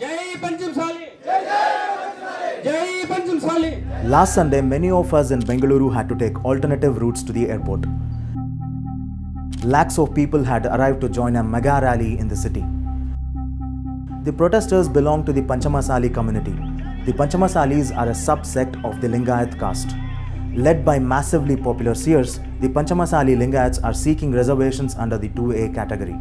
Jai Panchamsali! Jai Panchamsali! Last Sunday, many of us in Bengaluru had to take alternative routes to the airport. Lakhs of people had arrived to join a mega rally in the city. The protesters belong to the Panchamasali community. The Panchamasalis are a subsect of the Lingayat caste. Led by massively popular seers, the Panchamasali Lingayats are seeking reservations under the 2A category.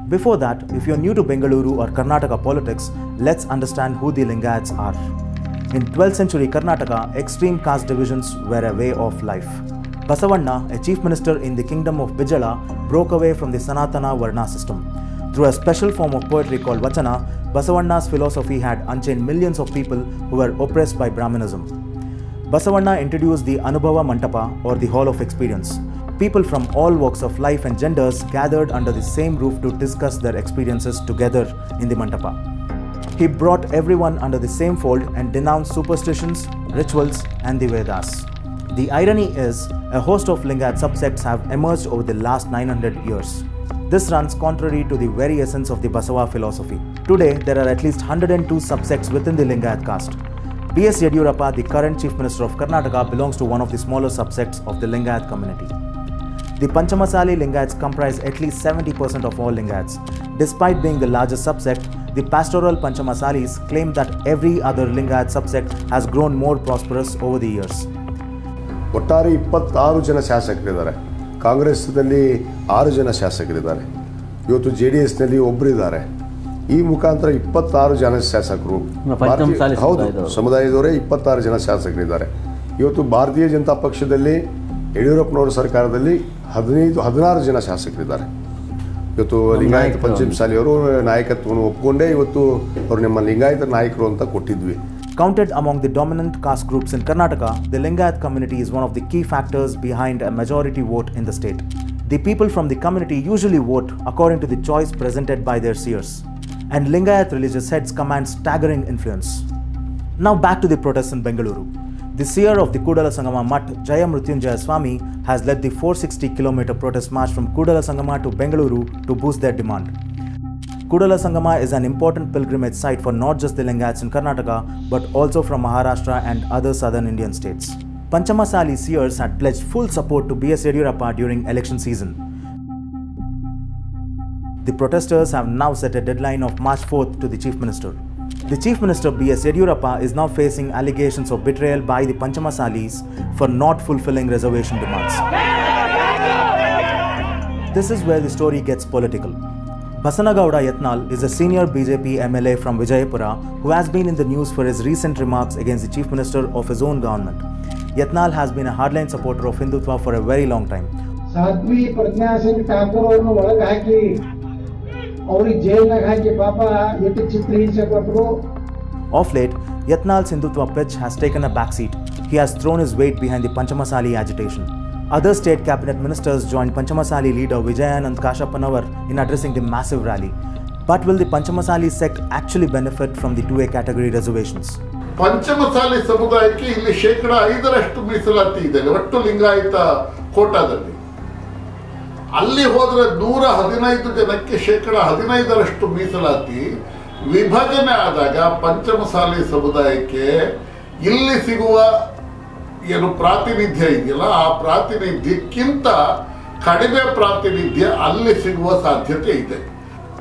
Before that, if you are new to Bengaluru or Karnataka politics, let's understand who the Lingayats are. In 12th century Karnataka, extreme caste divisions were a way of life. Basavanna, a chief minister in the kingdom of Bijala, broke away from the Sanatana Varna system. Through a special form of poetry called Vachana, Basavanna's philosophy had unchained millions of people who were oppressed by Brahmanism. Basavanna introduced the Anubhava Mantapa, or the Hall of Experience. People from all walks of life and genders gathered under the same roof to discuss their experiences together in the Mantapa. He brought everyone under the same fold and denounced superstitions, rituals, and the Vedas. The irony is, a host of Lingayat subsects have emerged over the last 900 years. This runs contrary to the very essence of the Basava philosophy. Today, there are at least 102 subsects within the Lingayat caste. B.S. Yediyurappa, the current Chief Minister of Karnataka, belongs to one of the smaller subsects of the Lingayat community. The Panchamasali Lingayats comprise at least 70% of all Lingayats. Despite being the largest subsect, the pastoral Panchamasalis claim that every other Lingayat subsect has grown more prosperous over the years. ಒಟ್ಟಾರೆ 26 ಜನ ಶಾಸಕರಿದ್ದಾರೆ. ಕಾಂಗ್ರೆಸ್ನಲ್ಲಿ 6 ಜನ ಶಾಸಕರಿದ್ದಾರೆ. ಇವತ್ತು JDS ನಲ್ಲಿ ಒಬ್ಬರಿದ್ದಾರೆ. ಈ ಮುಖಾಂತರ 26 ಜನ ಶಾಸಕರು ಹೌದು ಸಮುದಾಯದವರೇ 26 ಜನ ಶಾಸಕರಿದ್ದಾರೆ. ಇವತ್ತು ಭಾರತೀಯ ಜನತಾ ಪಕ್ಷದಲ್ಲಿ ಯಡಿಯೂರಪ್ಪನವರ ಸರ್ಕಾರದಲ್ಲಿ 16 ಜನ ಶಾಸಕರಿದ್ದಾರೆ. ಇವತ್ತು ಲಿಂಗಾಯತ ಪಂಚಮಸಾಲಿಯವರು ನಾಯಕತ್ವವನ್ನು ಒಪ್ಪಿಕೊಂಡೇ ಇವತ್ತು ಅವರು ನಮ್ಮ ಲಿಂಗಾಯತ ನಾಯಕರು ಅಂತ ಕೊಟ್ಟಿದ್ವಿ. Counted among the dominant caste groups in Karnataka, the Lingayat community is one of the key factors behind a majority vote in the state. The people from the community usually vote according to the choice presented by their seers, and Lingayat religious heads command staggering influence. Now back to the protests in Bengaluru. The seer of the Kudala Sangama Mutt, Jaya Mrutyunjaya Swami, has led the 460-km protest march from Kudala Sangama to Bengaluru to boost their demand. Kudala Sangama is an important pilgrimage site for not just the Lingayats in Karnataka, but also from Maharashtra and other southern Indian states. Panchamasali seers had pledged full support to B.S. Yediyurappa during election season. The protesters have now set a deadline of March 4th to the Chief Minister. The Chief Minister B.S. Yediyurappa is now facing allegations of betrayal by the Panchamasalis for not fulfilling reservation demands. This is where the story gets political. Basanagowda Yatnal is a senior BJP MLA from Vijayapura who has been in the news for his recent remarks against the Chief Minister of his own government. Yatnal has been a hardline supporter of Hindutva for a very long time. Sadhvi Pragya Singh Thakur avarnu olaga haki avrige jailnag haki papa yettu chitrihinchapatru. Of late, Yatnal's Hindutva pitch has taken a backseat. He has thrown his weight behind the Panchamasali agitation. Other state cabinet ministers joined Panchamasali leader Vijayanand Kashappanawar in addressing the massive rally. But will the Panchamasali sect actually benefit from the 2A category reservations? Panchamasali ಸಮುದಾಯಕ್ಕೆ ಇಲ್ಲಿ 5% ಮೀಸಲಾತಿ ಇದೆ ಒಟ್ಟು ಲಿಂಗಾಯತ ಕೋಟಾದಲ್ಲಿ. ಅಲ್ಲಿ ಹೋದ್ರೆ 115 ಜನಕ್ಕೆ 15% ಮೀಸಲಾತಿ ವಿಭಜನೆ ಆದಾಗ ಪಂಚಮಸಾಲಿ ಸಮುದಾಯಕ್ಕೆ ಇಲ್ಲಿ ಸಿಗುವ ಏನು ಪ್ರಾತಿನಿಧ್ಯ ಇದೆಯಲ್ಲ ಆ ಪ್ರಾತಿನಿಧ್ಯಕ್ಕಿಂತ ಕಡಿಮೆ ಪ್ರಾತಿನಿಧ್ಯ ಅಲ್ಲಿ ಸಿಗುವ ಸಾಧ್ಯತೆ ಇದೆ.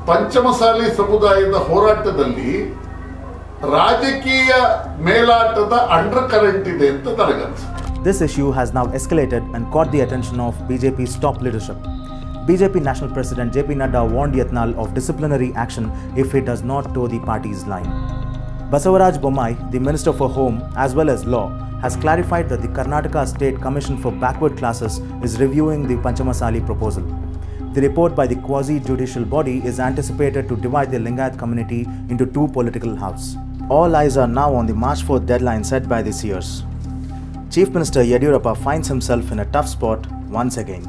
ಪಂಚಮಸಾಲಿ ಸಮುದಾಯದ ಹೋರಾಟದಲ್ಲಿ ರಾಜಕೀಯ ಮೇಲಾಟದ ಅಂಡರ್ ಕರೆಂಟ್ ಇದೆ ಅಂತ ನನಗನ್ಸುತ್ತೆ. This issue has now escalated and caught the attention of BJP's top leadership. BJP National President JP Nadda warned Yatnal of disciplinary action if he does not toe the party's line. Basavaraj Bommai, the Minister for Home as well as Law, has clarified that the Karnataka State Commission for Backward Classes is reviewing the Panchamasali proposal. The report by the quasi-judicial body is anticipated to divide the Lingayat community into 2 political halves. All eyes are now on the March 4th deadline set by the seers. Chief Minister Yediyurappa finds himself in a tough spot once again.